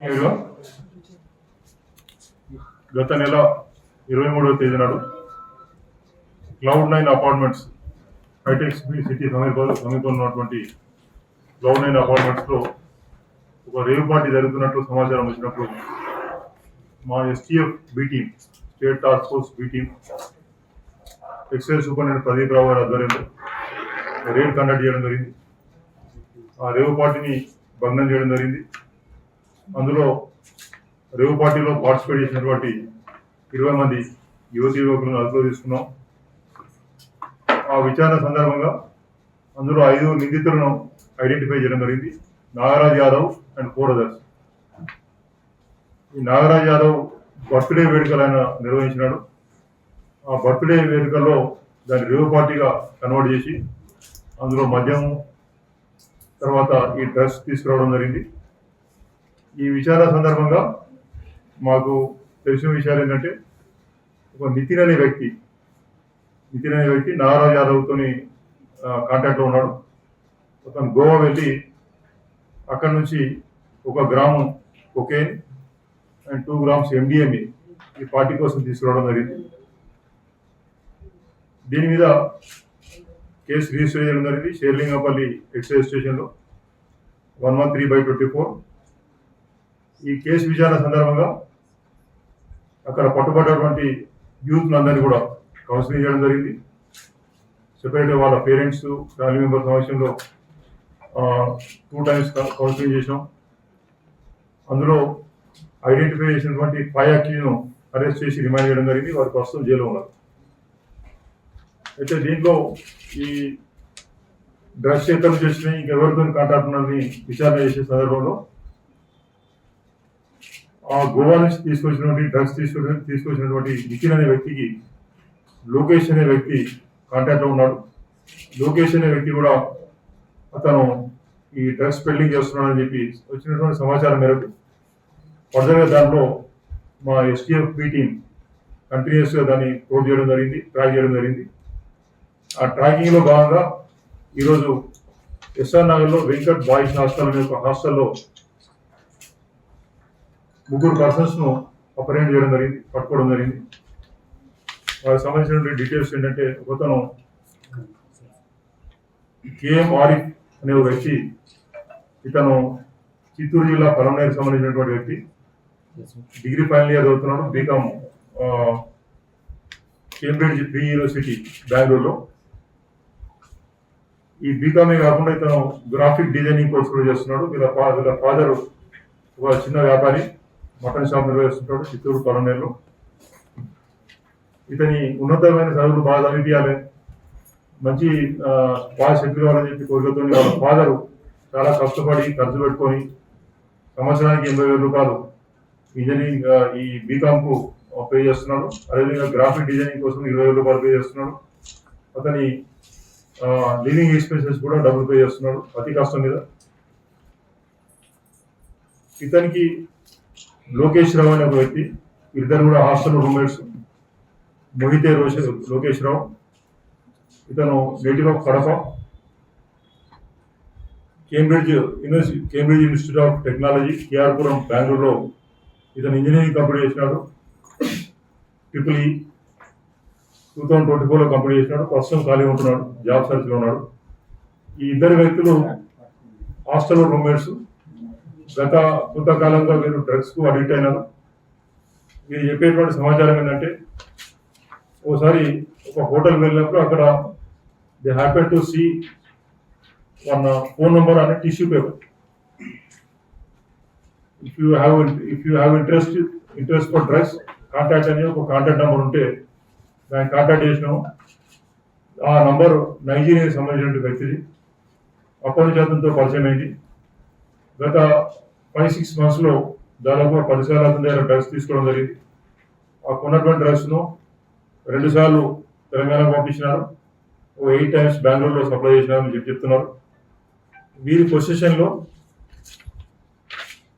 మీరు గత నెల 23వ తేదీ నాడు Cloud9 అపార్ట్మెంట్స్ హైటెక్ సిటీ సమీపంలో ఉన్నటువంటి Cloud9 అపార్ట్మెంట్స్లో ఒక రేవ్ పార్టీ జరుగుతున్నట్లు సమాచారం వచ్చినప్పుడు మా STF B team, state task force B team, excise superintendent Pradeep Rao గారి ఆధ్వర్యంలో రేవ్ కండక్ట్ చేయడం జరిగింది. ఆ రేవ్ పార్టీని భగ్నం చేయడం జరిగింది. అందులో రేవ్ పార్టీలో పార్టిసిపేట్ చేసినటువంటి 20 మంది యువతీ యువకులను అదుపులో తీసుకున్నాం. ఆ విచారణ సందర్భంగా అందులో 5 నిందితులను ఐడెంటిఫై చేయడం జరిగింది. Nagaraj Yadav and 4 others. ఈ నాగరాజ్ యాదవ్ బర్త్డే వేడుకలు ఆయన నిర్వహించినాడు. ఆ బర్త్డే వేడుకల్లో దాన్ని రేవ్ పార్టీగా కన్వర్ట్ చేసి అందులో మద్యం తర్వాత ఈ డ్రగ్స్ తీసుకురావడం జరిగింది. ఈ విచారణ సందర్భంగా మాకు తెలిసిన విషయాలు ఏంటంటే, ఒక నితిన్ అనే వ్యక్తి నాగరాజ్ యాదవ్తో కాంటాక్ట్లో ఉన్నాడు. అతను గోవా వెళ్ళి అక్కడి నుంచి 1 gram cocaine and 2 grams MDMA ఈ పార్టీ కోసం తీసుకురావడం జరిగింది. దీని మీద కేసు రిజిస్టర్ చేయడం జరిగింది షేర్లింగపల్లి ఎక్సైజ్ స్టేషన్లో 113/24. ఈ కేసు విచారణ సందర్భంగా అక్కడ పట్టుబడ్డటువంటి యూత్లందరినీ కూడా కౌన్సిలింగ్ చేయడం జరిగింది. సెపరేట్గా వాళ్ళ పేరెంట్స్, ఫ్యామిలీ మెంబర్స్ సమక్షంలో 2 times కౌన్సిలింగ్ చేసాం. అందులో ఐడెంటిఫై చేసినటువంటి 5 accused అరెస్ట్ చేసి రిమాండ్ చేయడం జరిగింది. వారు ప్రస్తుతం జైల్లో ఉన్నారు. అయితే దీంట్లో ఈ డ్రగ్స్ ఎక్కడి నుంచి వచ్చినాయి, ఇంకెవరితో కాంటాక్ట్ ఉన్నదని విచారణ చేసే సందర్భంలో ఆ గోవా నుంచి తీసుకొచ్చినటువంటి నిఖిల్ అనే వ్యక్తికి లోకేష్ అనే వ్యక్తి కాంటాక్ట్లో ఉన్నాడు. లోకేష్ అనే వ్యక్తి కూడా అతను ఈ డ్రగ్స్ పెళ్లింగ్ చేస్తున్నాడని చెప్పి వచ్చినటువంటి సమాచారం మేరకు ఫర్దర్గా దాంట్లో మా STF బి టీమ్ కంటిన్యూస్గా దాన్ని ట్రాక్ చేయడం జరిగింది. ఆ ట్రాకింగ్లో భాగంగా ఈరోజు SR నగర్లో వెంకట్ బాయ్స్ హాస్టల్ అనే ఒక హాస్టల్లో 3 personsను అప్రహెండ్ చేయడం జరిగింది, పట్టుకోవడం జరిగింది. వారికి సంబంధించినటువంటి డీటెయిల్స్ ఏంటంటే, ఒకతను KM ఆరిఫ్ అనే ఒక వ్యక్తి, ఇతను చిత్తూరు జిల్లా పలమనేరుకు సంబంధించినటువంటి వ్యక్తి, డిగ్రీ ఫైనల్ ఇయర్ చదువుతున్నాడు, బీకామ్ కేంబ్రిడ్జ్ ప్రీ యూనివర్సిటీ బెంగళూరులో. ఈ బీకామే కాకుండా ఇతను గ్రాఫిక్ డిజైనింగ్ కోర్స్ కూడా చేస్తున్నాడు. వీళ్ళ ఫాదర్ ఒక చిన్న వ్యాపారి, మటన్ షాప్ నిర్వహిస్తుంటాడు చిత్తూరు పలమనేరులో. ఇతని ఉన్నతమైన చదువులు బాగా చదివించాలి, మంచి బాగా సెటిల్ కావాలని చెప్పి కోరికతో వాళ్ళ ఫాదరు చాలా కష్టపడి ఖర్చు పెట్టుకొని సంవత్సరానికి 80,000 రూపాయలు ఇంజనీరింగ్ ఈ బీకామ్కు పే చేస్తున్నాడు. అదేవిధంగా గ్రాఫిక్ డిజైనింగ్ కోసం 20,000 రూపాయలు పే చేస్తున్నాడు. అతని లివింగ్ ఎక్స్పెన్సెస్ కూడా డబ్బులు పే చేస్తున్నాడు అతి కష్టం మీద. ఇతనికి లోకేష్ రావు అనే ఒక వ్యక్తి, ఇద్దరు కూడా హాస్టల్ రూమ్మేట్స్. మోహితే లోకేష్ రావు, ఇతను native of Kadapa, Cambridge institute of technology KR Puram బెంగళూరులో ఇతను ఇంజనీరింగ్ కంప్లీట్ చేసినాడు. EEE 2024లో కంప్లీట్ చేసినాడు. ప్రస్తుతం ఖాళీ ఉంటున్నాడు, జాబ్ సర్చ్లో ఉన్నాడు. ఈ ఇద్దరు వ్యక్తులు హాస్టల్ రూమ్మేట్స్. గత కొంతకాలంగా వీరు డ్రగ్స్కు అడిక్ట్ అయినారు. వీరు చెప్పేటువంటి సమాచారం ఏంటంటే, ఒకసారి ఒక హోటల్కి వెళ్ళినప్పుడు అక్కడ they happen to see one phone number అనే tissue paper. If you have interest for drugs contact అని ఒక కాంటాక్ట్ నెంబర్ ఉంటే దాన్ని కాంటాక్ట్ చేసినాము. ఆ నంబర్ నైజీరియాకి సంబంధించిన వ్యక్తిది. అప్పటి నుంచి అతనితో పరిచయం అయింది. గత 5-6 monthsలో దాదాపు 10 సార్లు అతని దగ్గర డ్రగ్స్ తీసుకోవడం జరిగింది. ఆ కొన్నటువంటి డ్రగ్స్ను 2 సార్లు తెలంగాణకు పంపించినారు, 8 times బెంగళూరులో సప్లై చేసినారని చెప్తున్నారు. వీరి పొజిషన్లో